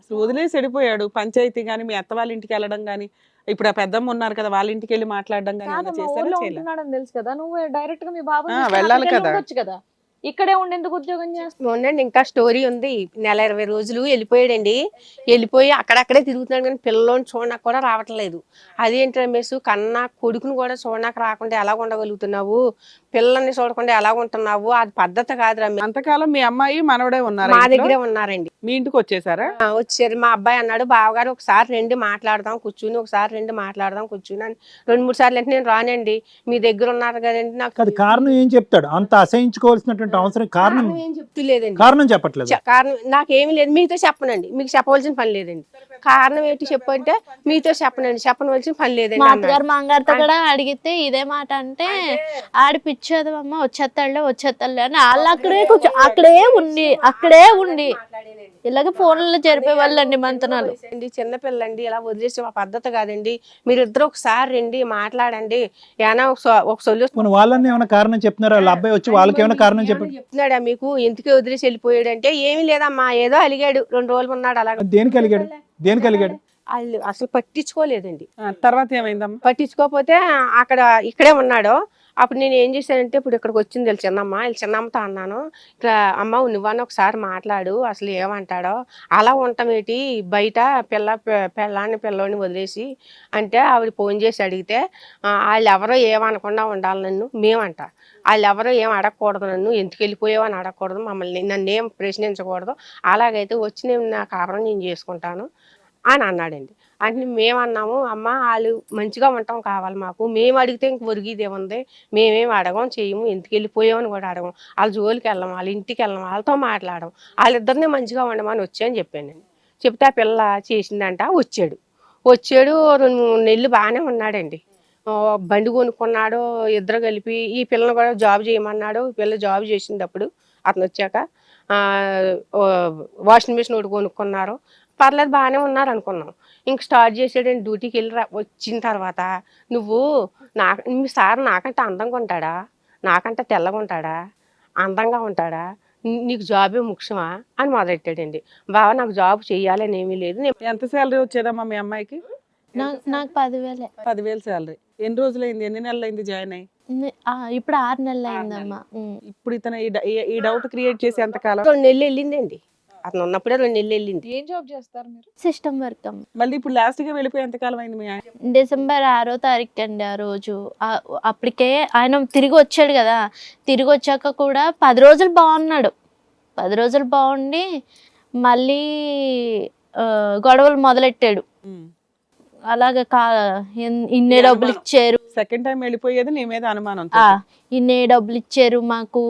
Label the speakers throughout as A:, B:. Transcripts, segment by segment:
A: అసలు వదిలేసి వెళ్ళిపోయాడు. పంచాయతీ గాని, మీ అత్త వాళ్ళ ఇంటికి వెళ్ళడం గాని, ఇప్పుడు ఆ పెద్దమ్మ ఉన్నారు కదా వాళ్ళ ఇంటికి వెళ్ళి మాట్లాడడం గాని ఏమైనా
B: కాదమ్మా,
A: చేశారా?
B: ఊర్లో
A: చేయలే.
B: ఉంటున్నాడని తెలుసు కదా, నువ్వు డైరెక్ట్ గా మీ బాబుని
A: ఆ,
B: తీసుకొని
A: వెళ్ళాలి
B: అక్కడికి వెళ్ళి
A: కదా.
B: ఉండొచ్చు కదా, ఇక్కడే ఉండి ఎందుకు ఉద్యోగం చేస్తావు?
C: ఉండండి, ఇంకా స్టోరీ ఉంది. నెల 20 రోజులు వెళ్ళిపోయాడండి. వెళ్ళిపోయి అక్కడక్కడే తిరుగుతున్నాడు కానీ పిల్లల్ని చూడడానికి కూడా రావట్లేదు. అదేంటి రమేష్, కన్నా కొడుకుని కూడా చూడడానికి రాకుండా ఎలా ఉండగలుగుతున్నావు, పిల్లల్ని చూడకుండా ఎలా ఉంటున్నావు, అది పద్ధతి కాదు రమేష్.
A: అంతకాలం మీ అమ్మాయి మనవడే ఉన్నారా
C: మా
A: ఇంట్లో?
C: దగ్గరే ఉన్నారండి.
A: మీ ఇంటికి వచ్చేసారా?
C: వచ్చారు. మా అబ్బాయి అన్నాడు, బావగారు ఒకసారి రండి మాట్లాడదాం కూర్చుని, ఒకసారి రండి మాట్లాడదాం కూర్చుని అని 2-3 సార్లు అంటే నేను రానండి, మీ దగ్గర ఉన్నారు కదండి, నాకు
D: అది కారణం ఏం చెప్తాడు? అంత అసహించుకోవాల్సినటువంటి అవసరం కారణం
C: ఏం చెప్తలేదండి.
D: కారణం చెప్పట్లేదు.
C: కారణం నాకేమీ లేదు, మీతో చెప్పనండి, మీకు చెప్పవలసిన పని లేదండి. కారణం ఏంటి చెప్పు అంటే, మీతో చెప్పనండి, చెప్పవలసిన పని లేదండి
E: మా
C: అన్నాడు.
E: అత్తగారు మాంగారితో కూడా అడిగితే ఇదే మాట అంటే, ఆడి పిచ్చేది అమ్మ వచ్చేస్తాడులే అని వాళ్ళు అక్కడే ఉండి ఇలాగ ఫోన్లో జరిపే వాళ్ళండి మంతనాలు.
C: చిన్నపిల్లండి, ఇలా వదిలేసి మా పద్ధతి కాదండి, మీరిద్దరు ఒకసారి రండి మాట్లాడండి, ఏమైనా ఒక సొల్యూషన్.
D: వాళ్ళని ఏమైనా కారణం చెప్తున్నారా? వాళ్ళ అబ్బాయి వచ్చి వాళ్ళకి ఏమైనా కారణం చెప్పాడు?
C: చెప్తున్నాడా మీకు, ఎందుకు వదిలేసి వెళ్ళిపోయాడు అంటే, ఏమీ లేదమ్మా ఏదో అలిగాడు, 2 రోజులు ఉన్నాడు అలాగ.
D: దేనికి అలిగాడు? దేనికి అలిగాడు?
C: వాళ్ళు అసలు పట్టించుకోలేదండి.
A: తర్వాత ఏమైందమ్మా?
C: పట్టించుకోకపోతే ఇక్కడే ఉన్నాడు. అప్పుడు నేను ఏం చేశానంటే, ఇప్పుడు ఇక్కడికి వచ్చింది వీళ్ళ చిన్నమ్మతో అన్నాను, ఇట్లా అమ్మ నువ్వన్న ఒకసారి మాట్లాడు, అసలు ఏమంటాడో, అలా ఉంటాం ఏంటి బయట పిల్లోని వదిలేసి అంటే, ఆవిడ ఫోన్ చేసి అడిగితే వాళ్ళు ఎవరో ఏమనకుండా ఉండాలి నన్ను, మేమంట వాళ్ళు ఎవరో ఏం అడగకూడదు, నన్ను ఎందుకు వెళ్ళిపోయావు అని అడగకూడదు, మమ్మల్ని నన్ను ఏం ప్రశ్నించకూడదు, అలాగైతే వచ్చి నేను నా కాపురం నేను చేసుకుంటాను అని అన్నాడండి. అంటే మేమన్నాము, అమ్మ వాళ్ళు మంచిగా ఉంటాం కావాలి మాకు, మేము అడిగితే ఇంక ఒరిగిదేముంది, మేమేం అడగం చేయము, ఎందుకు వెళ్ళిపోయామని కూడా అడగం, వాళ్ళ జోలికి వెళ్ళం, వాళ్ళ ఇంటికి వెళ్ళం, వాళ్ళతో మాట్లాడడం, వాళ్ళిద్దరిని మంచిగా ఉండమని వచ్చాయని చెప్పానండి. చెప్తే ఆ పిల్ల చేసిందంట. వచ్చాడు 2-3 నెలలు బాగానే ఉన్నాడండి. బండి కొనుక్కున్నాడు, ఇద్దరు కలిపి ఈ పిల్లని కూడా జాబ్ చేయమన్నాడు. పిల్ల జాబ్ చేసినప్పుడు అతను వచ్చాక వాషింగ్ మిషన్ ఒకటి కొనుక్కున్నారు, పర్లేదు బాగానే ఉన్నారు అనుకున్నాం. ఇంక స్టార్ట్ చేసాడండి, డ్యూటీకి వెళ్ళి వచ్చిన తర్వాత, నువ్వు మీ సార్ నాకంటే అందంగా ఉంటాడా, నాకంటే తెల్లగా ఉంటాడా, అందంగా ఉంటాడా, నీకు జాబే ముఖ్యమా అని మొదలెట్టాడండి. బావ నాకు జాబ్ చెయ్యాలని ఏమీ లేదు.
A: ఎంత శాలరీ వచ్చేదమ్మా మీ అమ్మాయికి?
E: నాకు 10,000.
A: 10,000 శాలరీ. ఎన్ని రోజులైంది, ఎన్ని నెలలు అయింది జాయిన్ అయ్యి?
E: ఇప్పుడు 6 నెలలు అయిందమ్మా.
A: ఇప్పుడు ఇతను ఈ డౌట్ క్రియేట్ చేసి ఎంతకాలం?
C: 2 నెలలు వెళ్ళిందండి. అతను ఉన్నప్పుడే 2 నెలలు వెళ్ళింది.
B: ఏం జాబ్ చేస్తారు మీరు?
E: సిస్టమ్ వర్క్ అమ్మ.
A: మళ్ళీ ఇప్పుడు లాస్ట్ గా వెళ్ళిపోయి ఎంతకాలం అయింది మీ ఆయన?
E: డిసెంబర్ 6వ తారీఖు అండి ఆ రోజు. అప్పటికే ఆయన తిరిగి వచ్చాడు కదా, తిరిగి వచ్చాక కూడా 10 రోజులు బాగున్నాడు. 10 రోజులు బాగుండి మళ్ళీ గొడవలు మొదలెట్టాడు. అలాగే ఇన్నే డబ్బులు ఇచ్చారు,
A: సెకండ్ టైం వెళ్ళిపోయేది నీ మీద అనుమానం.
E: ఇన్నే డబ్బులు ఇచ్చారు మాకు,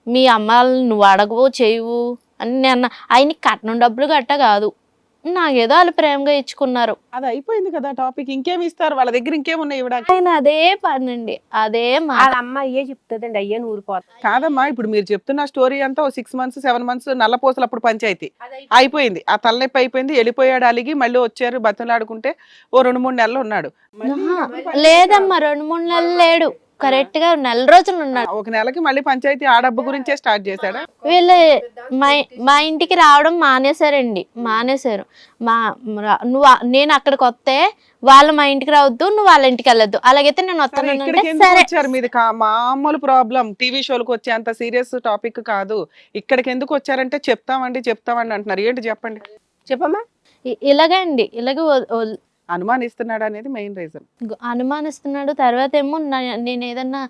E: మీ అమ్మాయిని నువ్వు అడగవు చేయవు అని నేను ఆయనకి కట్నం డబ్బులు గట్ట కాదు, నాకేదో వాళ్ళు ప్రేమగా ఇచ్చుకున్నారు.
A: అది అయిపోయింది కదా టాపిక్. ఇంకేమి ఇస్తారు వాళ్ళ దగ్గర, ఇంకేమున్నాయి ఇవ్వడానికి?
E: ఆయన అదే పనండి, అదే
C: వాళ్ళ అమ్మ అయ్యే చెప్తుందండి, అయ్యే ఊరిపోతాయి.
A: కాదమ్మా, ఇప్పుడు మీరు చెప్తున్న స్టోరీ అంతా 6 months 7 months నల్లపోసలు అప్పుడు పంచాయతీ అయిపోయింది, ఆ తలనొప్పి అయిపోయింది, వెళ్ళిపోయాడు. అలిగి మళ్ళీ వచ్చారు, బతులాడుకుంటే ఓ 2-3 నెలలు ఉన్నాడు.
E: లేదమ్మా 2-3 నెలలు లేడు, కరెక్ట్ గా 1 నెల రోజులు ఉన్నాడు.
A: ఒక నెలకి మళ్ళీ పంచాయతీ ఆ డబ్బు గురించే స్టార్ట్ చేశాడా?
E: వీళ్ళు మా ఇంటికి రావడం మానేశారండి, మానేశారు. నేను అక్కడికి వస్తే వాళ్ళు మా ఇంటికి రావద్దు, నువ్వు వాళ్ళ ఇంటికి వెళ్ళొద్దు, అలాగైతే నేను వస్తాను.
A: మీది మామూలు ప్రాబ్లం, టీవీ షోలకు వచ్చే అంత సీరియస్ టాపిక్ కాదు. ఇక్కడికి ఎందుకు వచ్చారంటే చెప్తామండి అంటున్నారు. ఏంటి చెప్పండి?
C: చెప్పమ్మా.
E: ఇలాగండి, ఇలాగే
A: అనుమానిస్తున్నాడు అనేది మెయిన్ రీజన్.
E: అనుమానిస్తున్నాడు. తర్వాత ఏమో నేను ఏదన్నా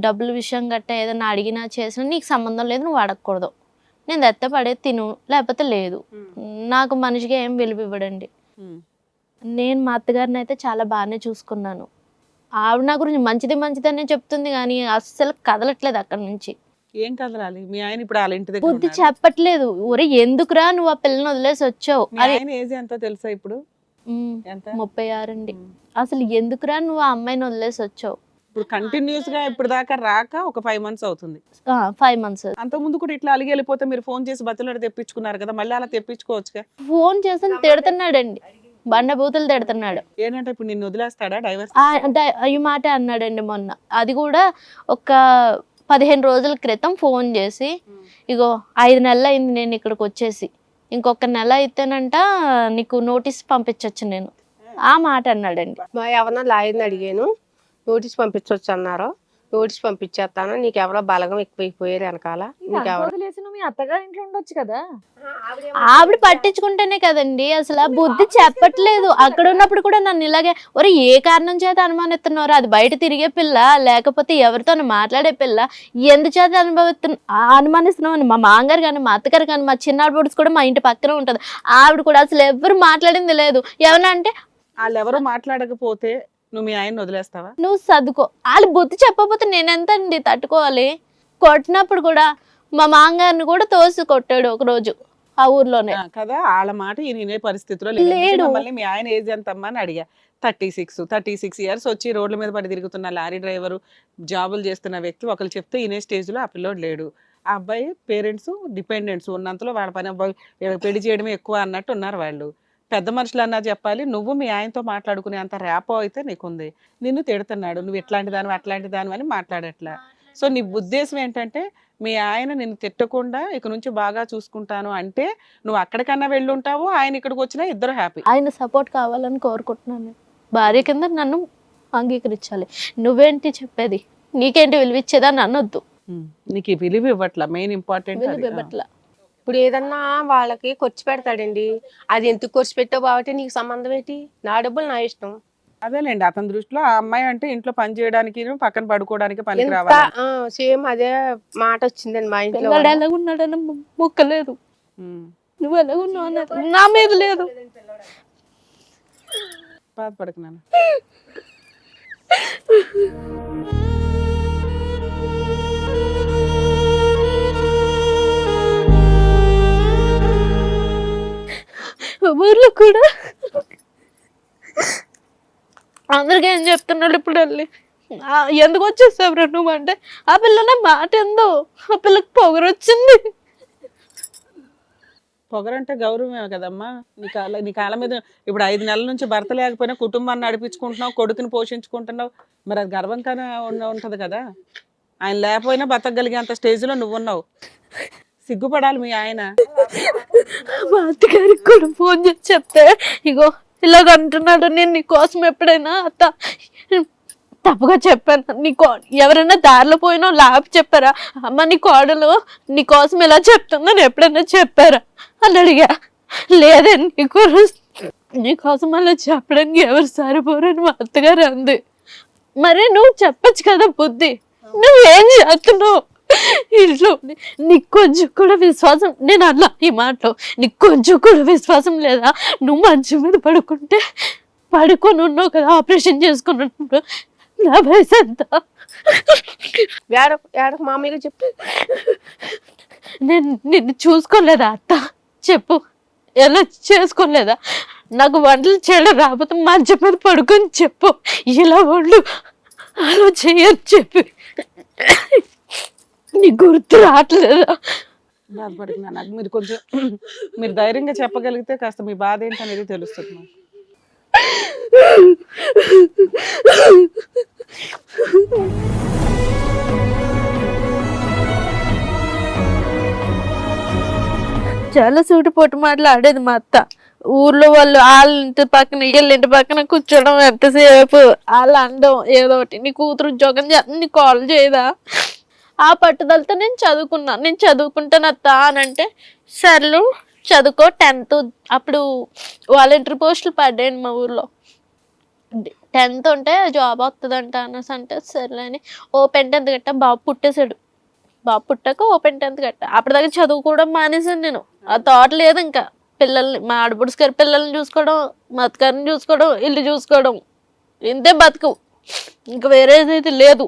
E: డబ్బుల విషయం గట్టా ఏదన్నా అడిగినా చేసినా నీకు సంబంధం లేదు, నువ్వు అడగకూడదు, నేను దత్త పడే తిను లేకపోతే లేదు, నాకు మనిషిగా ఏం విలువ ఇవ్వడండి. నేను మా అత్తగారిని అయితే చాలా బాగానే చూసుకున్నాను. ఆవిడ నా గురించి మంచిదనే చెప్తుంది కానీ అస్సలు కదలట్లేదు అక్కడ నుంచి.
A: ఏం కదలాలి? మీ ఆయన ఇప్పుడు వాళ్ళ ఇంటి దగ్గర
E: బుద్ధి చెప్పట్లేదు. ఒరే ఎందుకురా నువ్వు ఆ పిల్లని వదిలేసి వచ్చావు.
A: ఏజ్ ఎంతో తెలుసా ఇప్పుడు?
E: 36 అండి. అసలు ఎందుకురా నువ్వు ఆ అమ్మాయిని వదిలేసి వచ్చావు?
A: ఇప్పుడు కంటిన్యూస్ గా ఇప్పుడు దాకా రాక ఒక 5 months అవుతుంది.
E: 5 months.
A: అంత ముందు కూడా ఇట్లా అలిగి వెళ్ళిపోతే మీరు ఫోన్ చేసి బతులాడి తెప్పించుకున్నారు కదా, మళ్ళీ అలా తెప్పించుకోవచ్చుగా.
E: ఫోన్ చేసి తిడుతున్నాడండి, బండబూతులు తిడుతున్నాడు.
A: ఏంటంటే ఇప్పుడు నిన్ను వదిలేస్తాడా, డైవర్స్
E: ఈ మాట అన్నాడండి మొన్న. అది కూడా ఒక 15 రోజుల క్రితం ఫోన్ చేసి, ఇగో 5 నెలలు అయింది నేను ఇక్కడికి వచ్చేసి, ఇంకొక నెల అయితేనంట నీకు నోటీస్ పంపించవచ్చు నేను, ఆ మాట అన్నాడండి.
C: మా ఎవరన్నా లాయర్ని అడిగాను, నోటీస్ పంపించవచ్చు అన్నారు. నోటీస్ పంపించేస్తాను, నీకు ఎవరో బలగం ఎక్కువైపోయారు వెనకాల, నీకెవరో.
B: వదిలేసి నువ్వు మీ అత్తగారి ఇంట్లో ఉండొచ్చు కదా.
E: ఆవిడ పట్టించుకుంటేనే కదండి, అసలు బుద్ధి చెప్పట్లేదు. అక్కడ ఉన్నప్పుడు కూడా నన్ను ఇలాగే ఒరే ఏ కారణం చేత అనుమానిస్తున్నారు, అది బయట తిరిగే పిల్ల లేకపోతే ఎవరితో మాట్లాడే పిల్ల, ఎందుచేత అనుమానిస్తున్నావు అని మా మామగారు కానీ మా అత్తగారు కానీ మా చిన్నాడు కూడా మా ఇంటి పక్కన ఉంటది, ఆవిడ కూడా అసలు ఎవరు మాట్లాడింది లేదు. ఏమన్నా అంటే
A: వాళ్ళు ఎవరు మాట్లాడకపోతే నువ్వు మీ ఆయన వదిలేస్తావా?
E: నువ్వు చదువుకో, వాళ్ళు బుద్ధి చెప్పకపోతే నేనెంత అండి తట్టుకోవాలి. కొట్టినప్పుడు కూడా మా మామగారిని కూడా తోసి కొట్టాడు ఒక రోజు ఆ ఊర్లోనే.
A: కదా, వాళ్ళ మాట వినే పరిస్థితిలో లేడు. మళ్ళీ మీ ఆయన ఏజ్ ఎంత అమ్మా అని అడిగా. 36 ఇయర్స్ వచ్చి రోడ్ల మీద పడి తిరుగుతున్న లారీ డ్రైవరు, జాబులు చేస్తున్న వ్యక్తి ఒకరు చెప్తే ఇనే స్టేజ్ లో ఆ పిల్లోడు లేడు. ఆ అబ్బాయి పేరెంట్స్ డిపెండెంట్స్ ఉన్నంతలో వాళ్ళ పని పెళ్లి చేయడమే ఎక్కువ అన్నట్టు ఉన్నారు వాళ్ళు. పెద్ద మనుషులు అన్నా చెప్పాలి, నువ్వు మీ ఆయనతో మాట్లాడుకునే అంత ర్యాపో అయితే నీకుంది. నిన్ను తిడుతున్నాడు, నువ్వు ఇట్లాంటి దాని అట్లాంటి దాని అని మాట్లాడట్లా. సో నీ ఉద్దేశం ఏంటంటే మీ ఆయన నిన్ను తిట్టకుండా ఇక నుంచి బాగా చూసుకుంటాను అంటే నువ్వు అక్కడికన్నా వెళ్ళి ఉంటావు, ఆయన ఇక్కడికి వచ్చినా ఇద్దరు హ్యాపీ.
E: ఆయన సపోర్ట్ కావాలని కోరుకుంటున్నాను. భార్య కింద నన్ను అంగీకరించాలి. నువ్వేంటి చెప్పేది, నీకేంటి విలువిచ్చేదా అని అనొద్దు.
A: నీకు విలువ ఇవ్వట్లా, మెయిన్ ఇంపార్టెంట్
E: విలువ ఇవ్వట్లా.
C: ఇప్పుడు ఏదన్నా వాళ్ళకి ఖర్చు పెడతాడండి, అది ఎందుకు ఖర్చు పెట్టావు కాబట్టి నీకు సంబంధం ఏంటి, నా డబ్బులు నా ఇష్టం.
A: అదేలేండి, అతని దృష్టిలో ఆ అమ్మాయి అంటే ఇంట్లో పని చేయడానికి పక్కన పడుకోవడానికి పనికి రావాలి.
C: సేమ్ అదే మాట వచ్చిందండి మా ఇంట్లో.
E: పిల్లడు ఎలాగున్నాడని మొక్కలేదు, నువ్వు ఎలాగున్నావు నా మీద లేదు.
A: బాధపడుతున్నాను.
E: ఊర్లో కూడా అందరికీ ఏం చెప్తున్నాడు ఇప్పుడు వెళ్ళి, ఎందుకు వచ్చేసావు నువ్వు అంటే, ఆ పిల్ల మాట ఎందో, ఆ పిల్లకి పొగరు వచ్చింది.
A: పొగరంటే గౌరవమే కదమ్మా. నీ కాళ్ళ మీద ఇప్పుడు 5 నెలల నుంచి భర్త లేకపోయినా కుటుంబాన్ని నడిపించుకుంటున్నావు, కొడుకుని పోషించుకుంటున్నావు, మరి అది గర్వంగానే ఉంటది కదా. ఆయన లేకపోయినా బతకగలిగేంత స్టేజ్ లో నువ్వు ఉన్నావు, సిగ్గుపడాలి మీ ఆయన.
E: మా అత్తగారికి కూడా ఫోన్ చేసి చెప్తే, ఇగో ఇలాగ అంటున్నాడు, నేను నీకోసం ఎప్పుడైనా అత్త తప్పుగా చెప్పాను, ఎవరైనా దారిలో పోయినా లాపి చెప్పారా, అమ్మ నీ కోడలు నీకోసం ఇలా చెప్తుందని ఎప్పుడైనా చెప్పారా అని అడిగా. లేదే, నీకోసం అలా చెప్పడానికి ఎవరు సరిపోరని మా అత్తగారు అంది. మరి నువ్వు చెప్పచ్చు కదా బుద్ధి, నువ్వేం చేస్తున్నావు ఇంట్లో? నీకు కొంచెం కూడా విశ్వాసం, నేను అన్నా ఈ మాటలో, నీకు కొంచెం కూడా విశ్వాసం లేదా? నువ్వు మంచం మీద పడుకొని ఉన్నావు కదా ఆపరేషన్ చేసుకున్నప్పుడు, నా వయసు ఎంత?
C: మామూలుగా చెప్పు,
E: నేను నిన్ను చూసుకోలేదా అత్త? చెప్పు, ఎలా చేసుకోలేదా? నాకు వంటలు చేయడం రాకపోతే మంచం మీద పడుకొని చెప్పు, ఇలా వండు అలా చేయని చెప్పి, నీ గుర్తు రావట్లేదా?
A: బాధపడుతున్నా. నాకు మీరు కొంచెం మీరు ధైర్యంగా చెప్పగలిగితే కాస్త మీ బాధ ఏంటనేది తెలుస్తుంది నాకు.
E: చాలా సూటిపోటు మాటలు ఆడేది మా అత్త. ఊర్లో వాళ్ళు వాళ్ళ ఇంటి పక్కన వీళ్ళ ఇంటి పక్కన కూర్చోడం, ఎంతసేపు వాళ్ళు అనడం ఏదో ఒకటి, నీ కూతురు ఉద్యోగం చేస్తుంది, నీ కాల్ చేయదా? ఆ పట్టుదలతో నేను చదువుకుంటాను అత్త అని అంటే, సర్లు చదువుకో, 10th అప్పుడు వాలంటరీ పోస్టులు పడ్డాయండి మా ఊర్లో. 10th ఉంటే జాబ్ వస్తుందంట అనేసి అంటే సర్లే అని ఓపెన్ 10th గట్ట బాబు పుట్టేశాడు. బాబు పుట్టాక ఓపెన్ 10th గట్ట అప్పటిదాకా చదువుకోవడం మానేసాను నేను. ఆ థాట్ లేదు ఇంకా. పిల్లల్ని, మా ఆడపడుచు గారి పిల్లల్ని చూసుకోవడం, మా అత్తగారిని చూసుకోవడం, ఇల్లు చూసుకోవడం, ఇంతే బతుకు, ఇంకా వేరేదైతే లేదు.